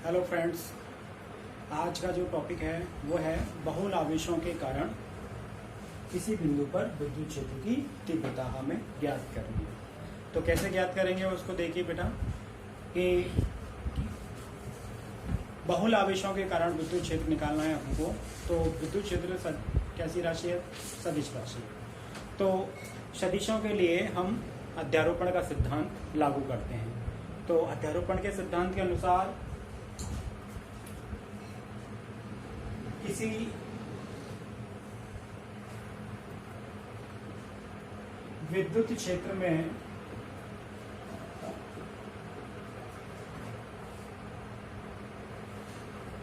Hello friends, आज का जो टॉपिक है वो है बहुल आवेशों के कारण किसी बिंदु पर विद्युत क्षेत्र की तीव्रता हमें ज्ञात करनी है। तो कैसे ज्ञात करेंगे उसको देखिए बेटा कि बहुल आवेशों के कारण विद्युत क्षेत्र निकालना है हमको। तो विद्युत क्षेत्र कैसी राशि है? सदिश राशि। तो सदिशों के लिए हम अध्यारोपण का सिद्धांत लागू करते हैं। तो अध्यारोपण के सिद्धांत के अनुसार किसी विद्युत क्षेत्र में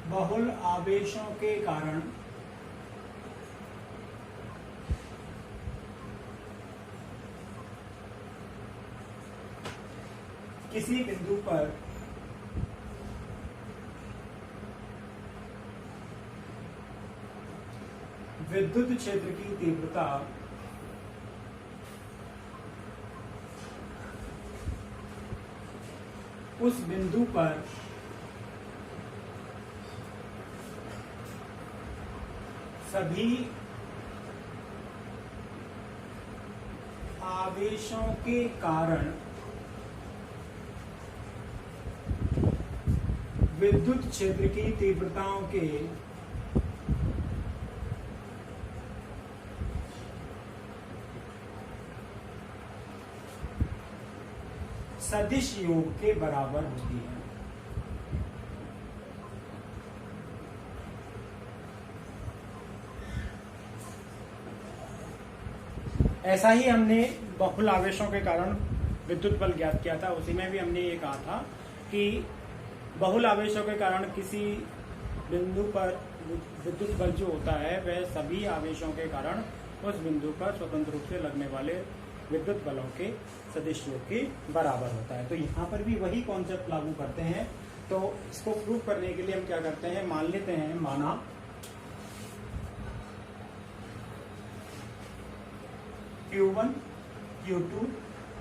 बहुल आवेशों के कारण किसी बिंदु पर विद्युत क्षेत्र की तीव्रता उस बिंदु पर सभी आवेशों के कारण विद्युत क्षेत्र की तीव्रताओं के सदिश योग के बराबर होती है। ऐसा ही हमने बहुल आवेशों के कारण विद्युत बल ज्ञात किया था। उसी में भी हमने ये कहा था कि बहुल आवेशों के कारण किसी बिंदु पर विद्युत बल जो होता है वह सभी आवेशों के कारण उस बिंदु पर स्वतंत्र रूप से लगने वाले विद्युत बलों के सदिश योग के बराबर होता है। तो यहाँ पर भी वही कॉन्सेप्ट लागू करते हैं। तो इसको प्रूव करने के लिए हम क्या करते हैं, मान लेते हैं, माना Q1, Q2,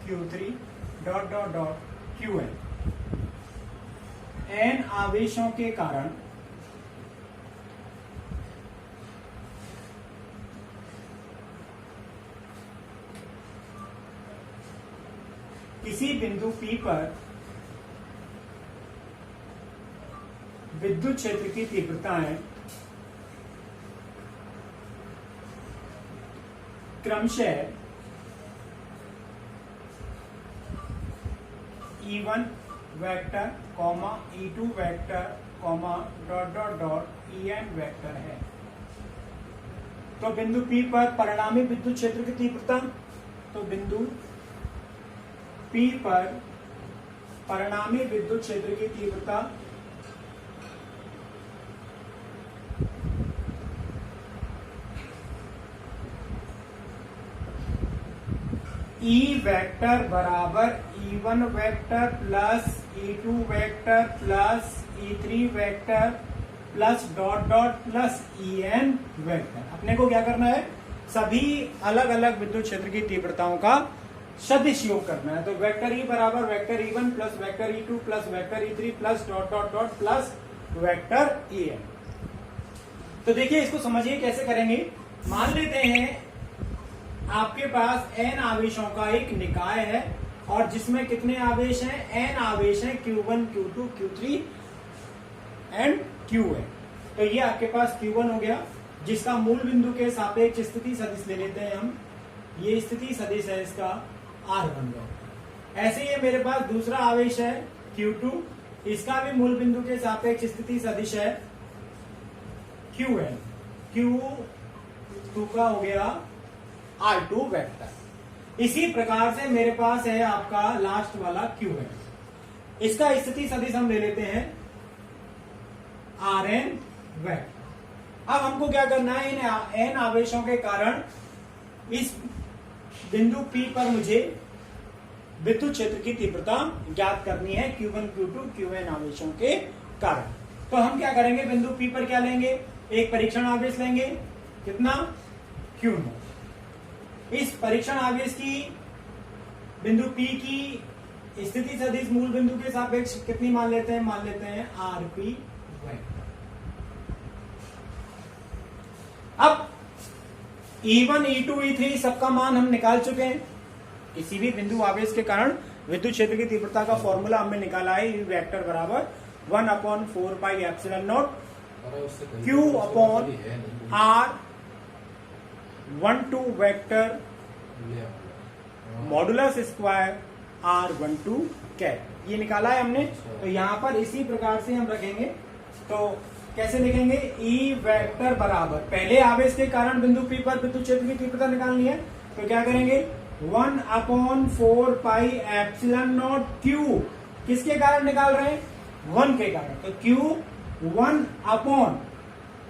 Q3 dot dot dot Qn n आवेशों के कारण किसी बिंदु P पर विद्युत क्षेत्र की तीव्रताएं क्रमशः E1 vector, E2 vector, dot dot dot En vector है। तो बिंदु P पर परिणामी विद्युत क्षेत्र की तीव्रता, तो बिंदु P पर परिणामी विद्युत क्षेत्र की तीव्रता E वेक्टर बराबर E1 vector plus E2 vector plus E3 vector plus dot dot plus En vector. अपने को क्या करना है, सभी अलग अलग विद्युत क्षेत्र की तीव्रताओं का सदिश योग करना है। तो वेक्टर E बराबर vector E1 plus vector E2 plus vector E3 plus dot dot dot plus vector En। तो देखिए इसको समझिए कैसे करेंगे। मान लेते हैं आपके पास n आवेशों का एक निकाय है और जिसमें कितने आवेश हैं, n आवेश हैं, Q1, Q2, Q3 and Qn। तो ये आपके पास Q1 हो गया, जिसका मूल बिंदु के सापेक्ष स्थिति सदिश ले लेते हैं हम। ये स्थिति सदिश है इसका R बन गया। ऐसे ही मेरे पास दूसरा आवेश है Q2, इसका भी मूल बिंदु के सापेक्ष स्थिति सदिश है Qn। Q2 का हो गया R2 वेक्टर। इसी प्रकार से मेरे पास है आपका लास्ट वाला Qn, इसका स्थिति सदिश हम ले लेते हैं Rn वेक्टर। अब हमको क्या करना है, इन n आवेशों के कारण इस बिंदु P पर मुझे विद्युत क्षेत्र की तीव्रता ज्ञात करनी है Q1, Q2, Qn आवेशों के कारण। तो हम क्या करेंगे, बिंदु P पर क्या लेंगे, एक परीक्षण आवेश लेंगे, कितना, Q0। इस परीक्षण आवेश की बिंदु P की स्थिति सदिश मूल बिंदु के सापेक्ष कितनी मान लेते हैं? मान लेते हैं आरपी वेक्टर। अब E1, E2, E3 सबका मान हम निकाल चुके हैं। किसी भी बिंदु आवेश के कारण विद्युत क्षेत्र की तीव्रता का फॉर्मूला हमने निकाला है। E वेक्टर बराबर 1/4 pi epsilon not Q upon R 12 vector modulus square R12 cap. ये निकाला है हमने। तो यहाँ पर इसी प्रकार से हम रखेंगे। तो कैसे लिखेंगे? E वेक्टर बराबर, पहले आवेश के कारण बिंदु P पर विद्युत क्षेत्र की तीव्रता निकालनी है। तो क्या करेंगे? 1/4 पाई एप्सिलॉन नॉट Q किसके कारण निकाल रहे हैं? 1 के कारण। तो Q1 अपॉन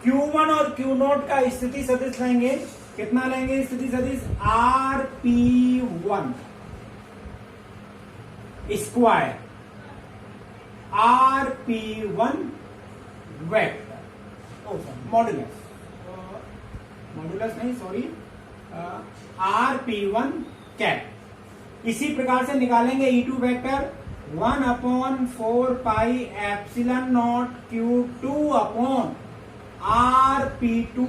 Q1 और Q0 का स्थिति सदिश लेंगे। कितना लेंगे स्थिति सदिश? RP1 square RP1 vector modulus नहीं सॉरी RP1 कैप। इसी प्रकार से निकालेंगे E2 vector 1/4 pi epsilon not Q2 upon RP2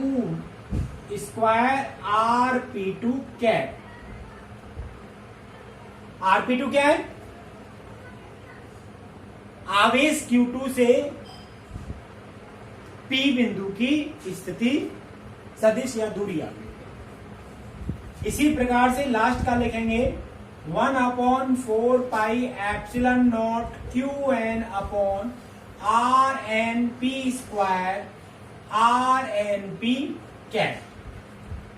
square RP2 cap. RP2 क्या है? आवेश Q2 से P बिंदु की स्थिति सदिश या दूरी आ गई। इसी प्रकार से लास्ट का लिखेंगे 1/4 pi epsilon not QN upon RNP square RNP cap.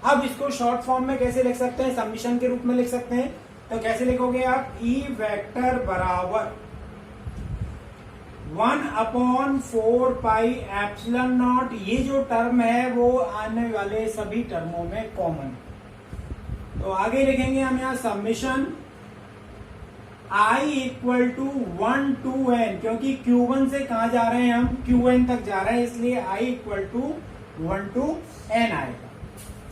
अब इसको शॉर्ट फॉर्म में कैसे लिख सकते हैं? समीशन के रूप में लिख सकते हैं। तो कैसे लिखोगे आप? E वेक्टर बराबर 1/4 पाई एप्सिलॉन नॉट, ये जो टर्म है वो आने वाले सभी टर्मों में कॉमन है। तो आगे लिखेंगे हम यहाँ summation I equal to 1 to N, क्योंकि Q1 से कहा जा रहे हैं हम? QN तक जा रहे हैं, इसलिए I equal to 1 to N आएगा।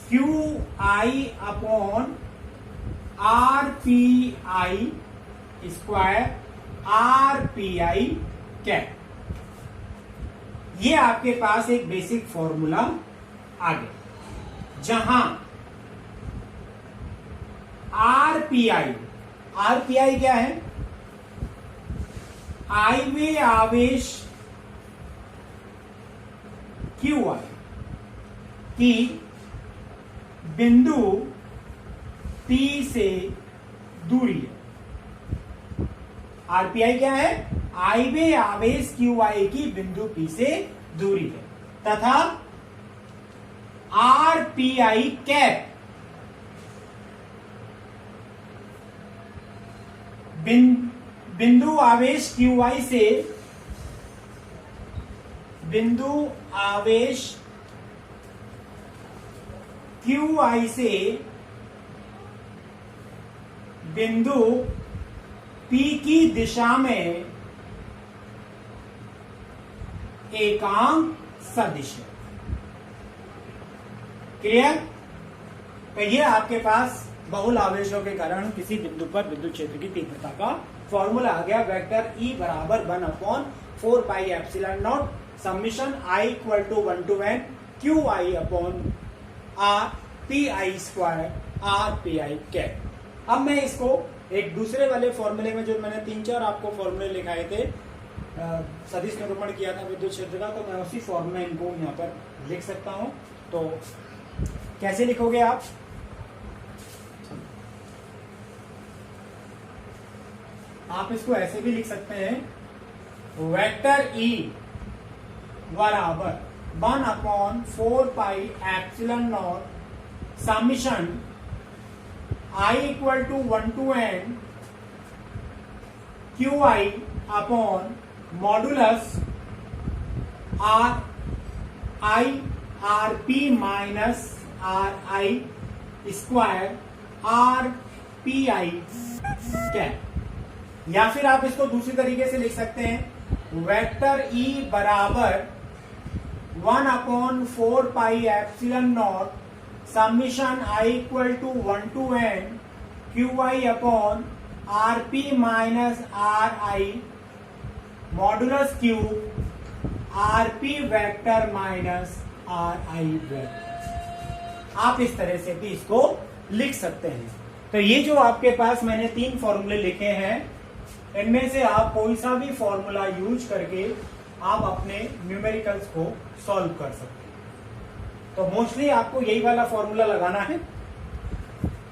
QI upon RPI square RPI cap. ये आपके पास एक बेसिक फॉर्मूला आ गया, जहां RPI क्या है? आईवे आवेश QI की बिंदु P से दूरी है। RPI क्या है? आईवे आवेश QI की बिंदु P से दूरी है, तथा RPI कैप बिंदु आवेश QI से बिंदु P की दिशा में एकांक सदिश है। क्लियर? तो ये आपके पास बहुल आवेशों के कारण किसी बिंदु पर विद्युत क्षेत्र की तीव्रता का फॉर्मूला आ गया। वेक्टर E बराबर 1/4 pi epsilon naught summation I equal to 1 to N QI upon RPI square RPI cap. अब मैं इसको एक दूसरे वाले फॉर्मूले में, जो मैंने 3-4 आपको फॉर्मूले लिखाए थे, सदिश निरूपण किया था विद्युत क्षेत्र का, तो मैं उसी फॉर्म में इनको यहाँ पर लिख सकता हूं। तो कैसे लिखोगे आप? आप इसको ऐसे भी लिख सकते हैं, वेक्टर E बराबर 1/4 pi epsilon naught summation I equal to 1 to N QI upon modulus RP minus RI square RPI cap. या फिर आप इसको दूसरी तरीके से लिख सकते हैं, वेक्टर E बराबर 1/4 pi epsilon naught summation I equal to 1 to N QI upon RP minus RI modulus cube RP vector minus RI vector. आप इस तरह से भी इसको लिख सकते हैं। तो ये जो आपके पास मैंने 3 फॉर्मूले लिखे हैं, इनमें से आप कोई सा भी फॉर्मूला यूज करके आप अपने न्यूमेरिकल्स को सॉल्व कर सकते हैं। तो मोस्टली आपको यही वाला फॉर्मूला लगाना है,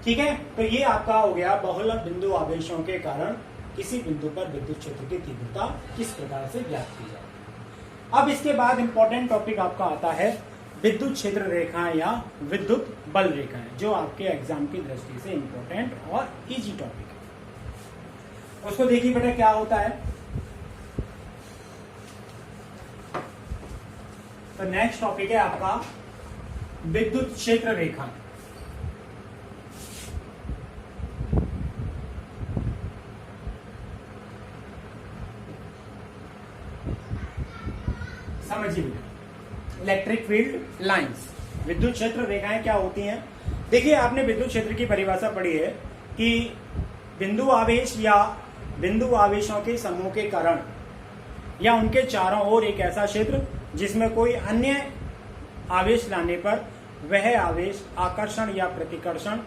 ठीक है। तो ये आपका हो गया बहुलक बिंदु आवेशों के कारण किसी बिंदु पर विद्युत क्षेत्र की तीव्रता किस प्रकार से ज्ञात की जाए। अब इसके बाद इंपॉर्टेंट टॉपिक आपका आता है विद्युत क्षेत्र रेखाएं या विद्युत बल रेखाएं, जो आपके एग्जाम की दृष्टि से इंपॉर्टेंट और इजी टॉपिक है। उसको देखिए बेटा क्या होता है। तो नेक्स्ट टॉपिक है आपका विद्युत क्षेत्र रेखा। समझिए इलेक्ट्रिक फील्ड लाइंस, विद्युत क्षेत्र रेखाएं क्या होती हैं। देखिए आपने विद्युत क्षेत्र की परिभाषा पढ़ी है कि बिंदु आवेश या बिंदु आवेशों के समूह के कारण या उनके चारों ओर एक ऐसा क्षेत्र जिसमें कोई अन्य आवेश लाने पर वह आवेश आकर्षण या प्रतिकर्षण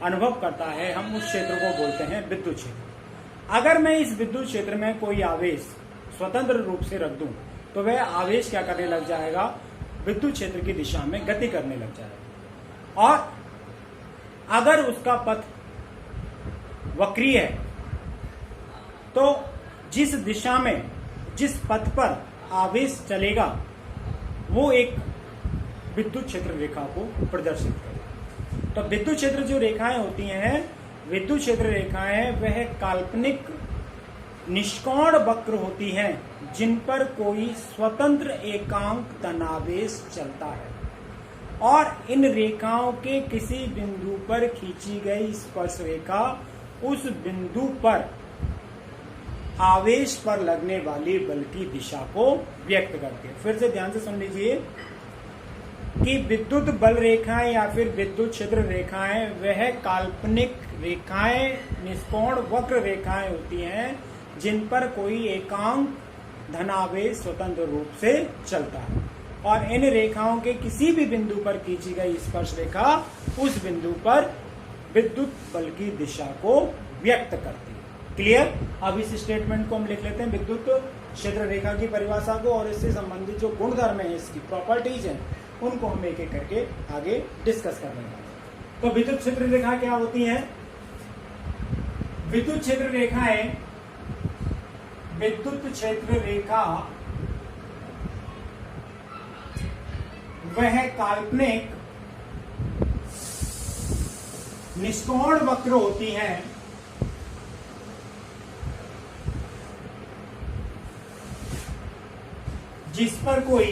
अनुभव करता है, हम उस क्षेत्र को बोलते हैं विद्युत क्षेत्र। अगर मैं इस विद्युत क्षेत्र में कोई आवेश स्वतंत्र रूप से रख दूं तो वह आवेश क्या करने लग जाएगा, विद्युत क्षेत्र की दिशा में गति करने लग जाएगा। और अगर उसका पथ वक्रीय है तो जिस दिशा में जिस पथ पर आवेश चलेगा वो एक विद्युत क्षेत्र रेखा को प्रदर्शित करेगा। तो विद्युत क्षेत्र जो रेखाएं होती हैं, विद्युत क्षेत्र रेखाएं वह काल्पनिक निष्कोण वक्र होती हैं जिन पर कोई स्वतंत्र एकांक धनावेश चलता है और इन रेखाओं के किसी बिंदु पर खींची गई स्पर्श रेखा उस बिंदु पर आवेश पर लगने वाली बल की दिशा को व्यक्त करती है। फिर से ध्यान से सुन लीजिए कि विद्युत बल रेखाएं या फिर विद्युत क्षेत्र रेखाएं वह काल्पनिक रेखाएं निष्कोण वक्र रेखाएं होती हैं जिन पर कोई एकांक धनावेश स्वतंत्र रूप से चलता है और इन रेखाओं के किसी भी बिंदु पर खींची गई स्पर्श रेखा उस बिंदु पर विद्युत बल की दिशा को व्यक्त करती है। क्लियर। अब इस स्टेटमेंट को हम लिख लेते हैं विद्युत क्षेत्र रेखा की परिभाषा को, और इससे संबंधित जो गुणधर्म है, इसकी प्रॉपर्टीज हैं, उनको हम एक एक करके आगे डिस्कस कर रहे हैं। तो विद्युत क्षेत्र रेखा क्या होती है। विद्युत क्षेत्र रेखाएं, विद्युत क्षेत्र रेखा वह काल्पनिक निष्कोण वक्र होती हैं जिस पर कोई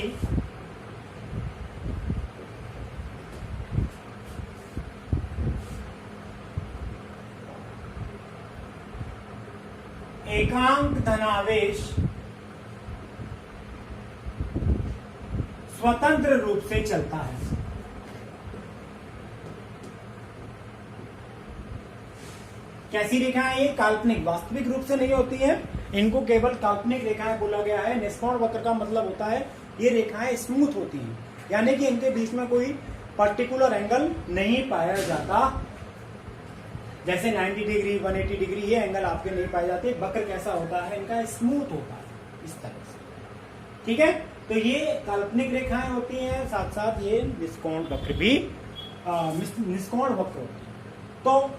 एकांक धनावेश स्वतंत्र रूप से चलता है। कैसी रेखाएं ये काल्पनिक, वास्तविक रूप से नहीं होती हैं, इनको केवल काल्पनिक रेखाएं बोला गया है। निष्कोण वक्र का मतलब होता है ये रेखाएं स्मूथ होती हैं, यानी कि इनके बीच में कोई पर्टिकुलर एंगल नहीं पाया जाता। जैसे 90 डिग्री 180 डिग्री ये एंगल आपके नहीं पाए जाते। वक्र कैसा होता है इनका, स्मूथ होता है इस तरह से, ठीक है। तो ये काल्पनिक रेखाएं होती हैं, साथ साथ ये निष्कोण वक्र भी निष्कोण वक्र होती है। तो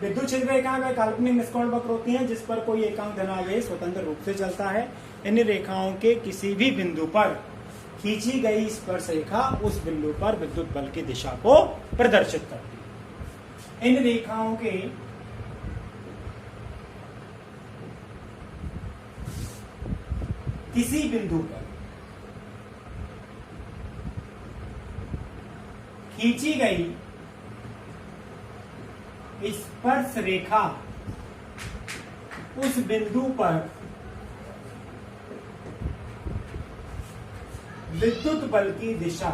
विद्युत क्षेत्र रेखाएं में काल्पनिक निष्कोण वक्र होती हैं जिस पर कोई एकांक धनावेश स्वतंत्र रूप से चलता है। इन रेखाओं के किसी भी बिंदु पर खींची गई स्पर्श रेखा उस बिंदु पर विद्युत बल की दिशा को प्रदर्शित करती है। इन रेखाओं के किसी बिंदु पर खींची गई स्पर्श रेखा उस बिंदु पर विद्युत बल की दिशा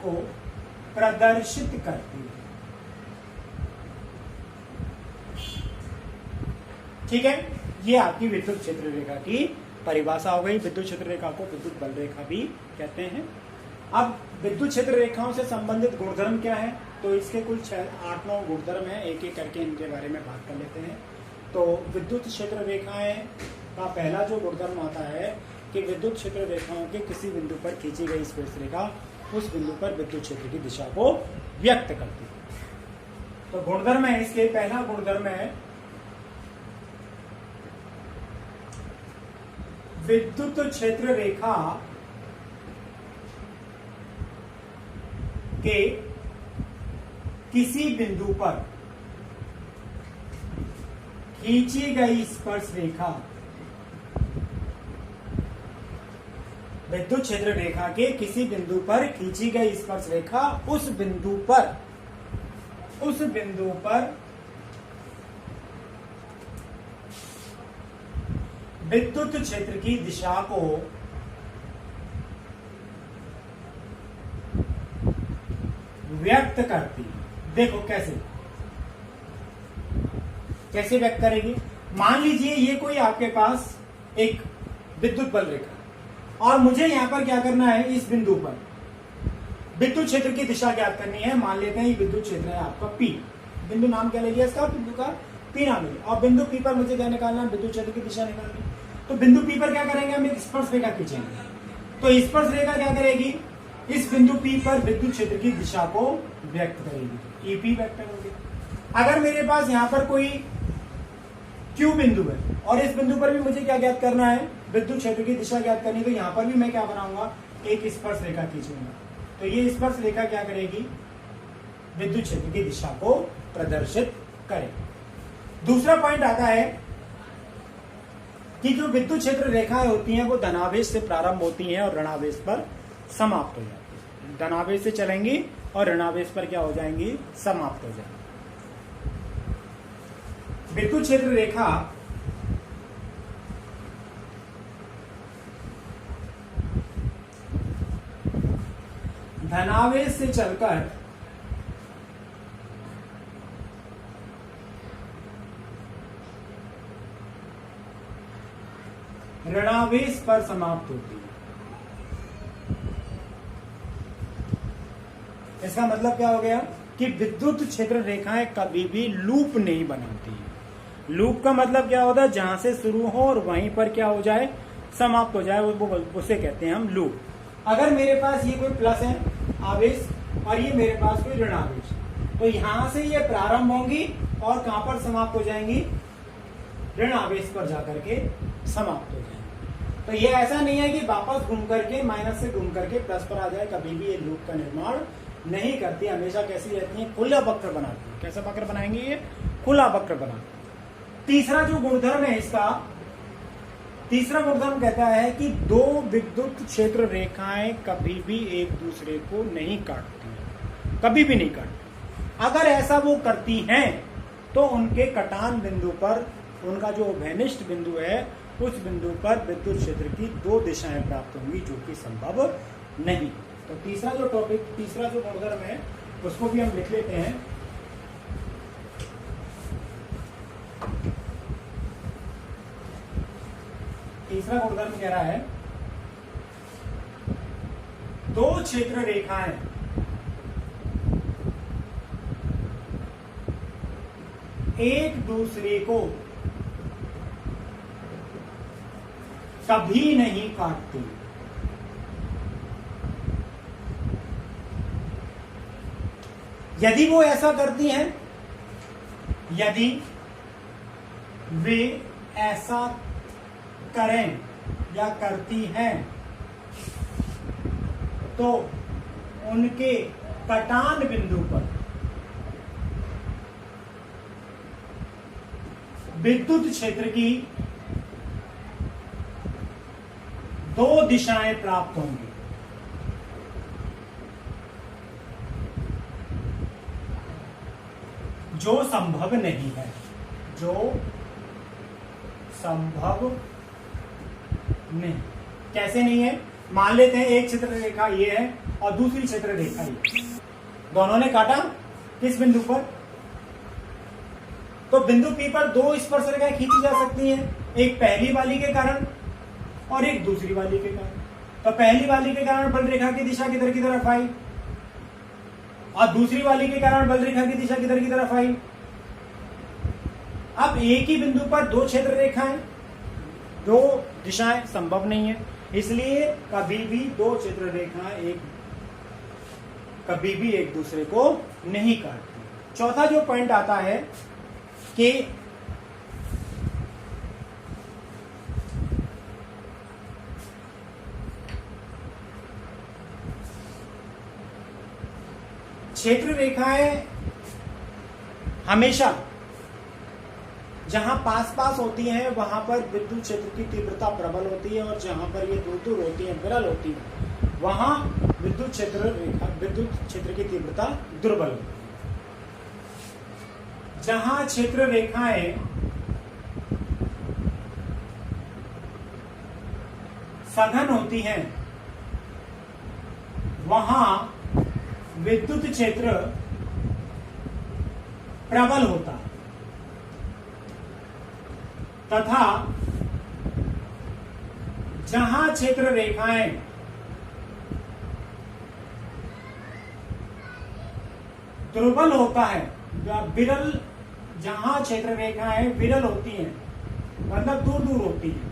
को प्रदर्शित करती है। ठीक है, ये आपकी विद्युत क्षेत्र रेखा की परिभाषा हो गई। विद्युत क्षेत्र रेखा को विद्युत बल रेखा भी कहते हैं। अब विद्युत क्षेत्र रेखाओं से संबंधित गुणधर्म क्या है, तो इसके कुल 8-9 गुणधर्म है, एक एक करके इनके बारे में बात कर लेते हैं। तो विद्युत क्षेत्र रेखाएं का पहला जो गुणधर्म आता है कि विद्युत क्षेत्र रेखाओं के किसी बिंदु पर खींची गई स्पर्शरेखा उस बिंदु पर विद्युत क्षेत्र की दिशा को व्यक्त करती है। तो गुणधर्म है इसके, पहला गुणधर्म है विद्युत क्षेत्र रेखा के किसी बिंदु पर खींची गई स्पर्श रेखा, विद्युत क्षेत्र रेखा के किसी बिंदु पर खींची गई स्पर्श रेखा उस बिंदु पर विद्युत क्षेत्र की दिशा को व्यक्त करती है। देखो कैसे व्यक्त करेगी। मान लीजिए ये कोई आपके पास एक विद्युत बल रेखा और मुझे यहां पर क्या करना है, इस बिंदु पर विद्युत क्षेत्र की दिशा ज्ञात करनी है। मान लेते हैं ये विद्युत क्षेत्र है आपका P, बिंदु नाम क्या ले लिया इसका, बिंदु का P नाम ले लिया। और बिंदु P पर मुझे क्या निकालना है, विद्युत क्षेत्र की दिशा निकालनी। तो बिंदु P पर क्या करेंगे, हम एक स्पर्श रेखा खींचेंगे। तो स्पर्श रेखा क्या करेगी, इस बिंदु P पर विद्युत क्षेत्र की दिशा को व्यक्त करेगी, EP वेक्टर होगी। अगर मेरे पास यहाँ पर कोई Q बिंदु है और इस बिंदु पर भी मुझे क्या ज्ञात करना है, विद्युत क्षेत्र की दिशा ज्ञात करनी, तो यहाँ पर भी मैं क्या बनाऊंगा, एक स्पर्श रेखा खींचूंगा। तो ये स्पर्श रेखा क्या करेगी, विद्युत क्षेत्र की दिशा को प्रदर्शित करेगी। दूसरा पॉइंट आता है कि जो विद्युत क्षेत्र रेखाएं होती हैं वो धनावेश से प्रारंभ होती हैं और ऋणावेश पर समाप्त हो जाती है। धनावेश से चलेंगी और ऋणावेश पर क्या हो जाएंगी, समाप्त हो जाएंगी। विद्युत क्षेत्र रेखा धनावेश से चलकर ऋणावेश पर समाप्त होती है। इसका मतलब क्या हो गया कि विद्युत क्षेत्र रेखाएं कभी भी लूप नहीं बनाती। लूप का मतलब क्या होता है, जहां से शुरू हो और वहीं पर क्या हो जाए, समाप्त हो जाए, वो उसे कहते हैं हम लूप। अगर मेरे पास ये कोई प्लस है आवेश और ये मेरे पास कोई ऋण आवेश, तो यहां से ये प्रारंभ होंगी और कहां पर समाप्त हो जाएंगी, ऋण आवेश पर जाकर के समाप्त हो जाएंगी। तो ये ऐसा नहीं है कि वापस घूम करके माइनस से घूम करके प्लस पर आ जाए, कभी भी ये लूप का निर्माण नहीं करती। हमेशा कैसी रहती है, खुला वक्र बनाती है। कैसा वक्र बनाएंगे, ये खुला वक्र बनाती है। तीसरा जो गुणधर्म है इसका, तीसरा गुणधर्म कहता है कि दो विद्युत क्षेत्र रेखाएं कभी भी एक दूसरे को नहीं काटती, कभी भी नहीं काटती। अगर ऐसा वो करती हैं तो उनके कटान बिंदु पर, उनका जो उभयनिष्ठ बिंदु है उस बिंदु पर विद्युत क्षेत्र की दो दिशाएं प्राप्त होंगी, जो कि संभव नहीं। तो तीसरा जो टॉपिक, तीसरा जो गुणधर्म है उसको भी हम लिख लेते हैं। तीसरा गुणधर्म कह रहा है दो क्षेत्र रेखाएं एक दूसरे को कभी नहीं काटती। यदि वो ऐसा करती हैं, यदि वे ऐसा करें या करती हैं, तो उनके कटान बिंदु पर विद्युत क्षेत्र की दो दिशाएं प्राप्त होंगी। जो संभव नहीं है, जो संभव नहीं। कैसे नहीं है, मान लेते हैं एक क्षेत्र रेखा ये है और दूसरी क्षेत्र रेखा ये। दोनों ने काटा किस बिंदु पर? तो बिंदु P पर दो स्पर्श रेखाएं खींची जा सकती हैं, एक पहली वाली के कारण और एक दूसरी वाली के कारण। तो पहली वाली के कारण बल रेखा की दिशा किधर की तरफ आई और दूसरी वाली के कारण बल रेखा की दिशा किधर की तरफ आई। अब एक ही बिंदु पर दो क्षेत्र रेखाएं, दो दिशाएं संभव नहीं है, इसलिए कभी भी दो क्षेत्र रेखाएं कभी भी एक दूसरे को नहीं काटती। चौथा जो पॉइंट आता है कि क्षेत्र रेखाएं हमेशा जहां पास पास होती हैं वहां पर विद्युत क्षेत्र की तीव्रता प्रबल होती है, और जहां पर ये दूर दूर होती है, विरल होती है, वहां विद्युत क्षेत्र की तीव्रता दुर्बल होती है। जहां क्षेत्र रेखाएं सघन होती हैं वहां विद्युत क्षेत्र प्रबल होता है, तथा जहां क्षेत्र रेखाएं दुर्बल होता है, विरल, जहां क्षेत्र रेखाएं विरल होती हैं मतलब दूर दूर होती हैं,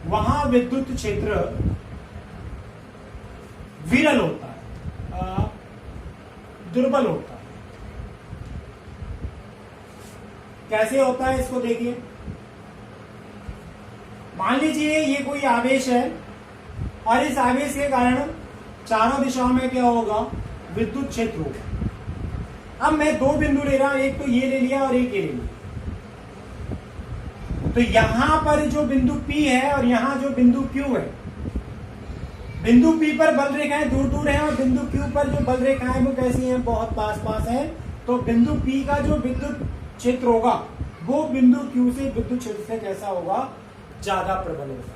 वहां विद्युत क्षेत्र विरल होता है, दुर्बल होता है। कैसे होता है इसको देखिए। मान लीजिए ये कोई आवेश है और इस आवेश के कारण चारों दिशाओं में क्या होगा, विद्युत क्षेत्र होगा। अब मैं दो बिंदु ले रहा हूं, एक तो ये ले लिया और एक ये ले लिया। तो यहां पर जो बिंदु P है और यहां जो बिंदु Q है, बिंदु P पर बल रेखाएं दूर दूर हैं और बिंदु Q पर जो बल रेखाएं वो कैसी हैं, बहुत पास पास हैं। तो बिंदु P का जो विद्युत क्षेत्र होगा वो बिंदु Q से विद्युत क्षेत्र से कैसा होगा, ज्यादा प्रबल होगा।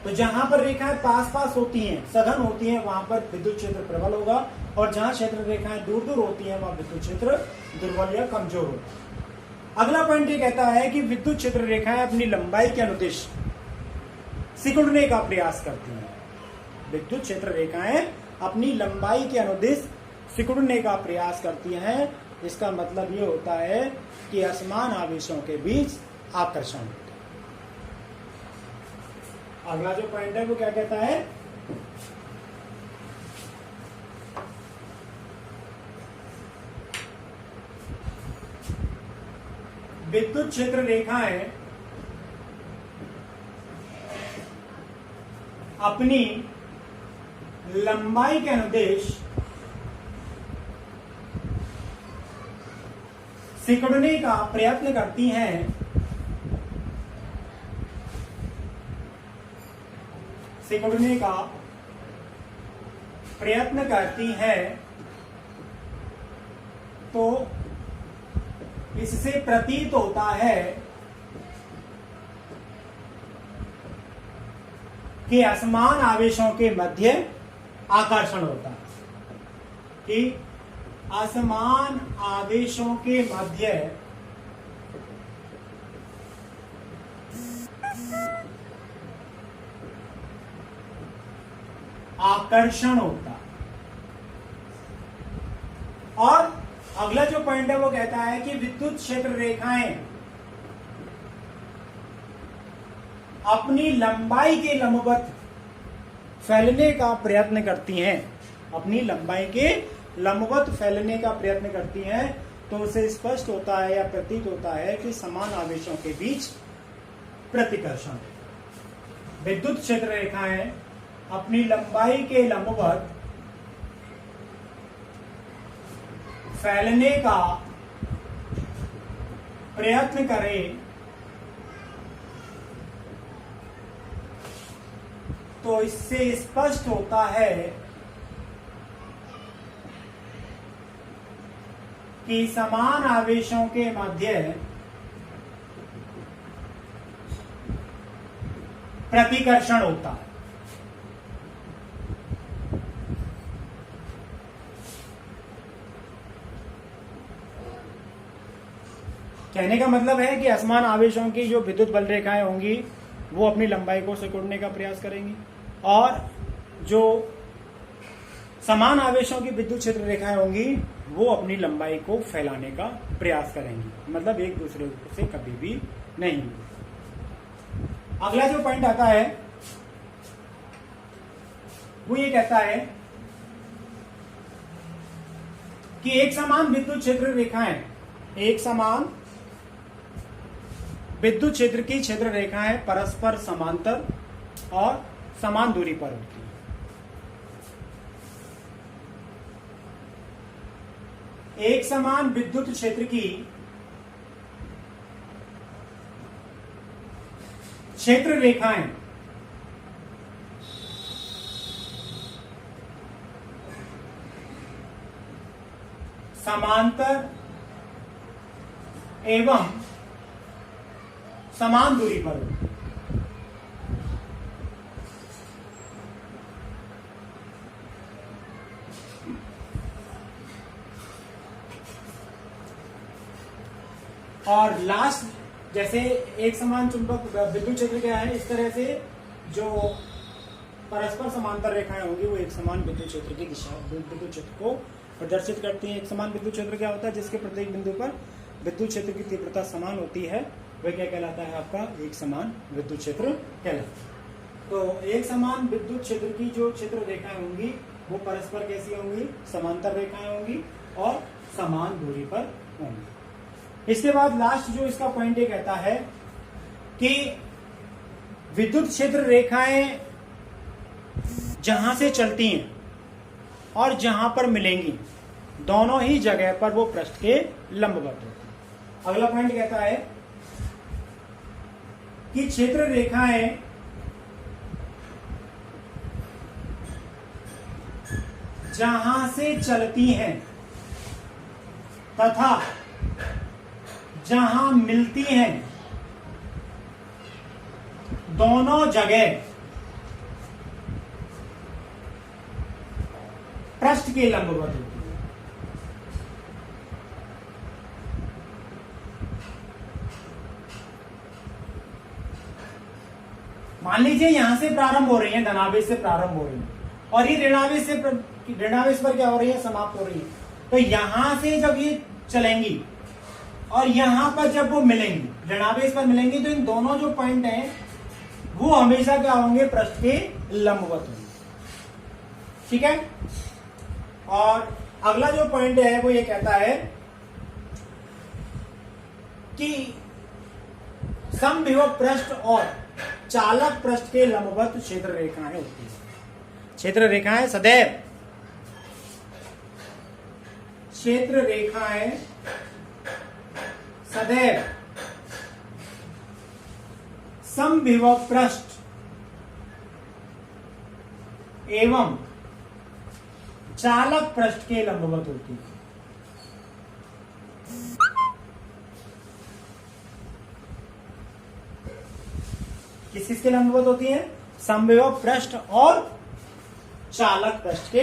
तो जहां पर रेखाएं पास पास होती हैं, सघन होती हैं, वहां पर विद्युत क्षेत्र प्रबल होगा, और जहां क्षेत्र रेखाएं दूर दूर होती हैं वहां विद्युत क्षेत्र दुर्बल या कमजोर होगा। अगला पॉइंट ये कहता है कि विद्युत क्षेत्र रेखाएं अपनी लंबाई के अनुदिश सिकुड़ने का प्रयास करती हैं। विद्युत क्षेत्र रेखाएं अपनी लंबाई के अनुदिश सिकुड़ने का प्रयास करती हैं। इसका मतलब ये होता है कि असमान आवेशों के बीच आकर्षण होता है। अगला जो पॉइंट है वो क्या कहता है, विद्युत क्षेत्र रेखाएं अपनी लंबाई के अनुदिश सिकुड़ने का प्रयत्न करती हैं। सिकुड़ने का प्रयत्न करती हैं, तो इससे प्रतीत होता है कि असमान आवेशों के मध्य आकर्षण होता है, कि असमान आवेशों के मध्य आकर्षण होता है। और अगला जो पॉइंट है वो कहता है कि विद्युत क्षेत्र रेखाएं अपनी लंबाई के लंबवत फैलने का प्रयत्न करती हैं। अपनी लंबाई के लंबवत फैलने का प्रयत्न करती हैं, तो उसे स्पष्ट होता है या प्रतीत होता है कि समान आवेशों के बीच प्रतिकर्षण। विद्युत क्षेत्र रेखाएं अपनी लंबाई के लंबवत फैलने का प्रयत्न करें तो इससे स्पष्ट होता है कि समान आवेशों के मध्य प्रतिकर्षण होता है। कहने का मतलब है कि असमान आवेशों की जो विद्युत बल रेखाएं होंगी वो अपनी लंबाई को सिकुड़ने का प्रयास करेंगी, और जो समान आवेशों की विद्युत क्षेत्र रेखाएं होंगी वो अपनी लंबाई को फैलाने का प्रयास करेंगी, मतलब एक दूसरे से कभी भी नहीं। अगला जो पॉइंट आता है वो ये कहता है कि एक समान विद्युत क्षेत्र रेखाएं, एक समान विद्युत क्षेत्र की क्षेत्र रेखाएं परस्पर समांतर और समान दूरी पर होती हैं। एक समान विद्युत क्षेत्र की क्षेत्र रेखाएं समांतर एवं समान दूरी पर होती हैं। और लास्ट, जैसे एक समान चुंबक विद्युत क्षेत्र क्या है, इस तरह से जो परस्पर समांतर रेखाएं होंगी वो एक समान विद्युत क्षेत्र की दिशा, विद्युत क्षेत्र को प्रदर्शित करती हैं। एक समान विद्युत क्षेत्र क्या होता है, जिसके प्रत्येक बिंदु पर विद्युत क्षेत्र की तीव्रता समान होती है, वह क्या कहलाता है, आपका एक समान विद्युत क्षेत्र कहलाता है। तो एक समान विद्युत क्षेत्र की जो क्षेत्र रेखाएं होंगी वो परस्पर कैसी होंगी, समांतर रेखाएं होंगी और समान दूरी पर होंगी। इसके बाद लास्ट जो इसका पॉइंट ये कहता है कि विद्युत क्षेत्र रेखाएं जहां से चलती हैं और जहां पर मिलेंगी दोनों ही जगह पर वो पृष्ठ के लंबवत होती हैं। अगला पॉइंट कहता है कि क्षेत्र रेखाएं जहां से चलती हैं तथा जहां मिलती हैं दोनों जगह पृष्ठ के लंबवत होती है। मान लीजिए यहां से प्रारंभ हो रही है, धनावेश से प्रारंभ हो रही है, और ये ऋणावेश पर क्या हो रही है, समाप्त हो रही है। तो यहां से जब ये चलेंगी और यहां पर जब वो मिलेंगी, ऋणावेश पर मिलेंगी, तो इन दोनों जो पॉइंट हैं वो हमेशा क्या होंगे, पृष्ठ के लंबवत होंगे। ठीक है। और अगला जो पॉइंट है वो ये कहता है कि समविभव पृष्ठ और चालक पृष्ठ के लंबवत क्षेत्र रेखाएं होती है। क्षेत्र रेखाएं सदैव, क्षेत्र रेखाएं सदैव समविभव पृष्ठ एवं चालक पृष्ठ के लंबवत होती है। किसके लंबवत होती है, समविभव पृष्ठ और चालक पृष्ठ के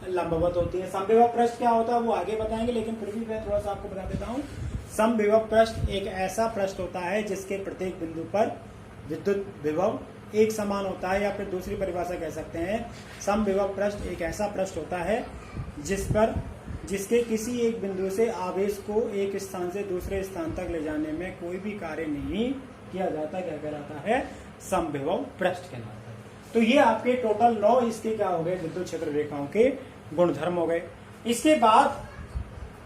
लंबवत होती है। समविभव पृष्ठ क्या होता है वो आगे बताएंगे, लेकिन फिर भी मैं थोड़ा सा आपको बता देता हूं। समविभव पृष्ठ एक ऐसा पृष्ठ होता है जिसके प्रत्येक बिंदु पर विद्युत विभव एक समान होता है, या फिर दूसरी परिभाषा कह सकते हैं, समविभव पृष्ठ एक ऐसा पृष्ठ होता है जिसके किसी एक बिंदु से आवेश को एक स्थान से दूसरे स्थान तक ले जाने में कोई भी कार्य नहीं किया जाता। क्या कहलाता है, समविभव पृष्ठ कहलाता है। तो ये आपके टोटल 9 इसके क्या हो गए, विद्युत क्षेत्र रेखाओं के गुणधर्म हो गए। इसके बाद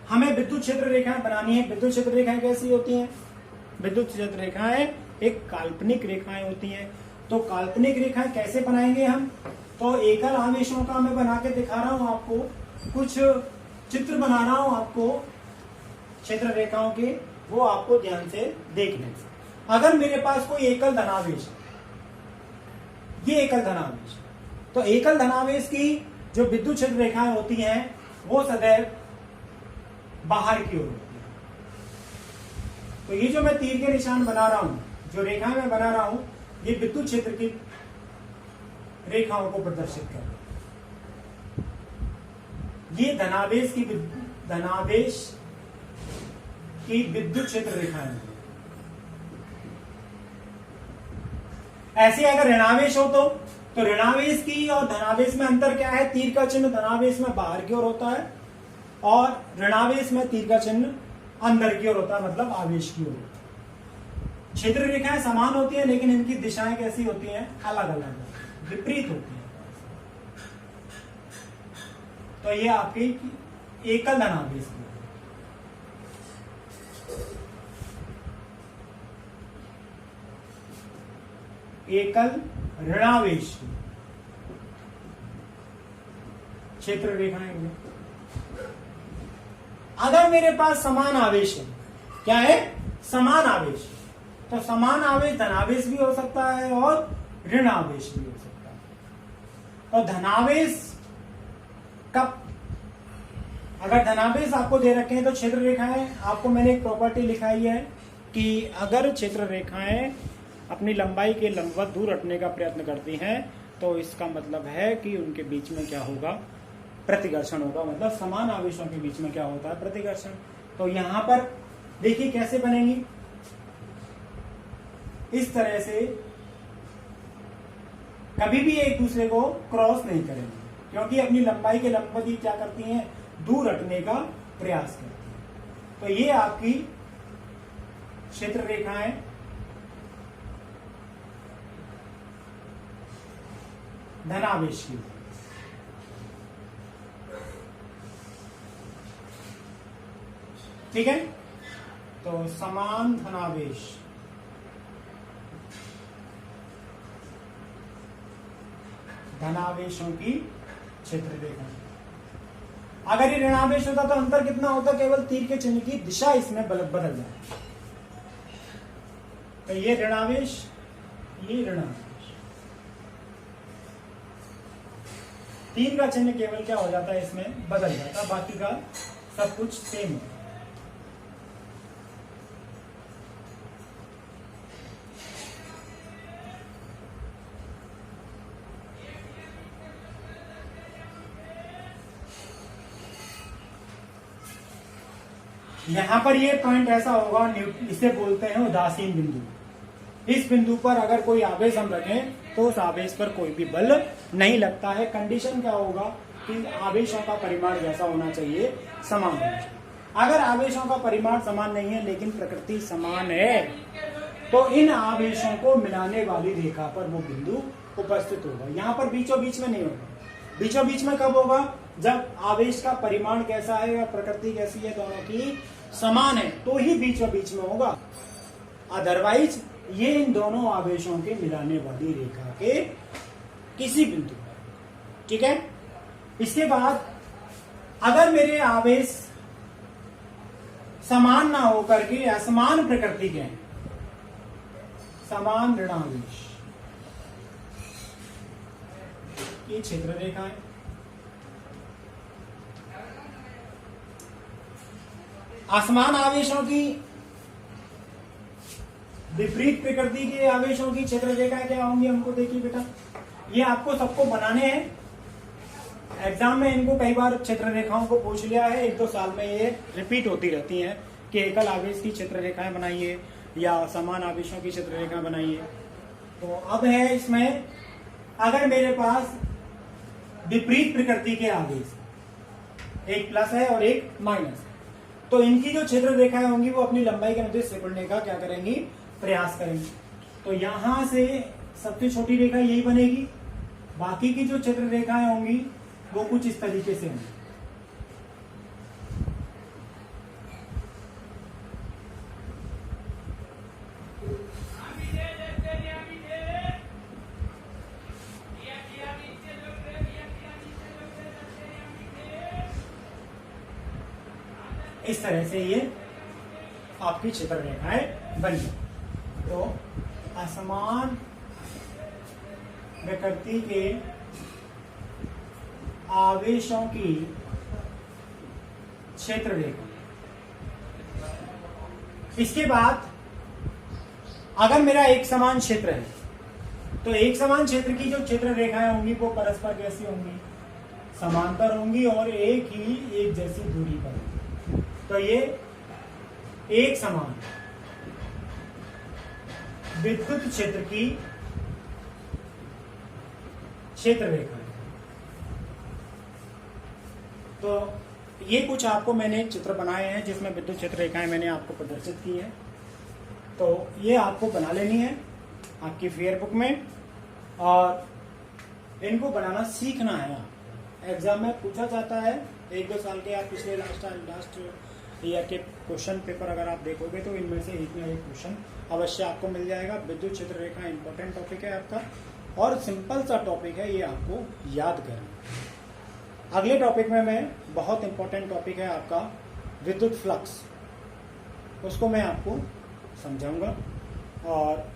हमें विद्युत क्षेत्र रेखाएं बनानी है। विद्युत क्षेत्र रेखाएं कैसी होती हैं, विद्युत क्षेत्र रेखाएं एक काल्पनिक रेखाएं होती हैं। तो काल्पनिक रेखाएं कैसे बनाएंगे हम, तो एकल आवेशों का मैं बना के दिखा रहा हूं आपको, कुछ चित्र बना रहा हूं आपको क्षेत्र रेखाओं के, वो आपको ध्यान से देखने। अगर मेरे पास कोई एकल धनावेश, ये एकल धनावेश, तो एकल धनावेश की जो विद्युत क्षेत्र रेखाएं होती हैं वो सदैव बाहर की ओर होती है। तो ये जो मैं तीर के निशान बना रहा हूं, जो रेखाएं मैं बना रहा हूं, ये विद्युत क्षेत्र की रेखाओं को प्रदर्शित कर रही है। ये धनावेश की विद्युत क्षेत्र रेखाएं। ऐसे अगर ऋणावेश हो तो ऋणावेश की और धनावेश में अंतर क्या है? तीर का चिन्ह धनावेश में बाहर की ओर होता है और ऋणावेश में तीर का चिन्ह अंदर की ओर होता है, मतलब आवेश की ओर। क्षेत्र रेखाएं समान होती हैं लेकिन इनकी दिशाएं कैसी होती हैं? अलग अलग, विपरीत होती हैं। तो ये आपकी एकल धनावेश की, एकल ऋणावेश की क्षेत्र रेखाएं होंगी। अगर मेरे पास समान आवेश है, क्या है? समान आवेश, तो समान आवेश धनावेश भी हो सकता है और ऋण आवेश भी हो सकता है। तो धनावेश कब, अगर धनावेश आपको दे रखे हैं तो क्षेत्र रेखाएं, आपको मैंने एक प्रॉपर्टी लिखाई है कि अगर क्षेत्र रेखाएं अपनी लंबाई के लंबवत दूर हटने का प्रयत्न करती हैं तो इसका मतलब है कि उनके बीच में क्या होगा? प्रतिकर्षण होगा। मतलब समान आवेशों के बीच में क्या होता है? प्रतिकर्षण। तो यहां पर देखिए कैसे बनेगी, इस तरह से कभी भी एक दूसरे को क्रॉस नहीं करेंगे, क्योंकि अपनी लंबाई के लंबवत ही क्या करती हैं? दूर हटने का प्रयास करती हैं। तो ये आपकी क्षेत्र रेखाएं धनावेश की। ठीक है, तो समान धनावेश धनावेशों की क्षेत्र रेखा। अगर ये ऋणावेश होता तो अंतर कितना होता? केवल तीर के चिन्ह की दिशा इसमें बदल जाए। तो ये ऋणावेश, ये ऋणावेश, तीर का चिन्ह केवल क्या हो जाता है? इसमें बदल जाता है, बाकी का सब कुछ सेम है। यहां पर ये पॉइंट ऐसा होगा, इसे बोलते हैं उदासीन बिंदु। इस बिंदु पर अगर कोई आवेश हम रखें तो उस आवेश पर कोई भी बल नहीं लगता है। कंडीशन क्या होगा कि आवेशों का परिमाण जैसा होना चाहिए, समान होना चाहिए। अगर आवेशों का परिमाण समान नहीं है लेकिन प्रकृति समान है तो इन आवेशों को मिलाने वाली रेखा पर वो बिंदु उपस्थित होगा। यहाँ पर बीचों बीच में नहीं होगा। बीचों बीच में कब होगा? जब आवेश का परिमाण कैसा है और प्रकृति कैसी है, दोनों की समान है, तो ही बीचों बीच में होगा। अदरवाइज ये इन दोनों आवेशों के मिलाने वाली रेखा के किसी बिंदु पर। ठीक है, इसके बाद अगर मेरे आवेश समान ना होकर के असमान प्रकृति के हैं, समान ऋणावेश, ये क्षेत्र रेखा है। असमान आवेशों की, विपरीत प्रकृति के आवेशों की क्षेत्र रेखा क्या होंगी? हमको देखिए बेटा, ये आपको सबको बनाने हैं। एग्जाम में इनको कई बार क्षेत्र रेखाओं को पूछ लिया है, 1-2 साल में ये रिपीट होती रहती हैं कि एकल आवेश की क्षेत्र रेखाएं बनाइए या समान आवेशों की क्षेत्र रेखा बनाइए। तो अब है इसमें, अगर मेरे पास विपरीत प्रकृति के आवेश, एक प्लस है और एक माइनस, तो इनकी जो क्षेत्र रेखाएं होंगी वो अपनी लंबाई के अनुदिश सिकुड़ने का क्या करेंगी? प्रयास करेंगी। तो यहां से सबसे छोटी रेखा यही बनेगी, बाकी की जो क्षेत्र रेखाएं होंगी वो कुछ इस तरीके से होंगी। इस तरह से ये आपकी क्षेत्र रेखाएं बन गई। तो असमान प्रकृति के आवेशों की क्षेत्र रेखा। इसके बाद अगर मेरा एक समान क्षेत्र है तो एक समान क्षेत्र की जो क्षेत्र रेखाएं होंगी वो परस्पर कैसी होंगी? समांतर होंगी और एक जैसी दूरी पर। तो ये एक समान विद्युत क्षेत्र की क्षेत्र रेखा। तो ये कुछ आपको मैंने चित्र बनाए हैं जिसमें विद्युत क्षेत्र रेखाएं मैंने आपको प्रदर्शित की है। तो ये आपको बना लेनी है आपकी फेयर बुक में, और इनको बनाना सीखना है। आप एग्जाम में पूछा जाता है, 1-2 साल के आप पिछले लास्ट ईयर के क्वेश्चन पेपर अगर आप देखोगे तो इनमें से एक ना एक क्वेश्चन अवश्य आपको मिल जाएगा। विद्युत क्षेत्र रेखा इंपॉर्टेंट टॉपिक है आपका, और सिंपल सा टॉपिक है, ये आपको याद करना। अगले टॉपिक में मैं बहुत इंपॉर्टेंट टॉपिक है आपका विद्युत फ्लक्स, उसको मैं आपको समझाऊंगा, और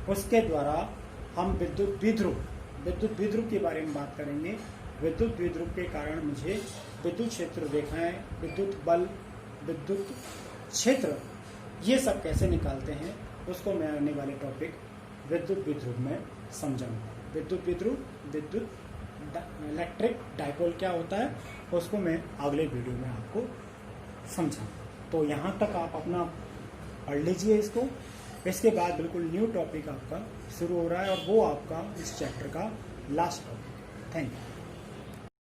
उसके द्वारा हम विद्युत द्विध्रुव के बारे में बात करेंगे। विद्युत द्विध्रुव के कारण मुझे विद्युत क्षेत्र रेखाएं, विद्युत बल, विद्युत क्षेत्र, ये सब कैसे निकालते हैं उसको मैं आने वाले टॉपिक विद्युत द्विध्रुव में समझाऊंगा। विद्युत द्विध्रुव, विद्युत इलेक्ट्रिक डाइपोल क्या होता है उसको मैं अगले वीडियो में आपको समझाऊंगा। तो यहाँ तक आप अपना पढ़ लीजिए इसको। इसके बाद बिल्कुल न्यू टॉपिक आपका शुरू हो रहा है, और वो आपका इस चैप्टर का लास्ट टॉपिक। Thank you.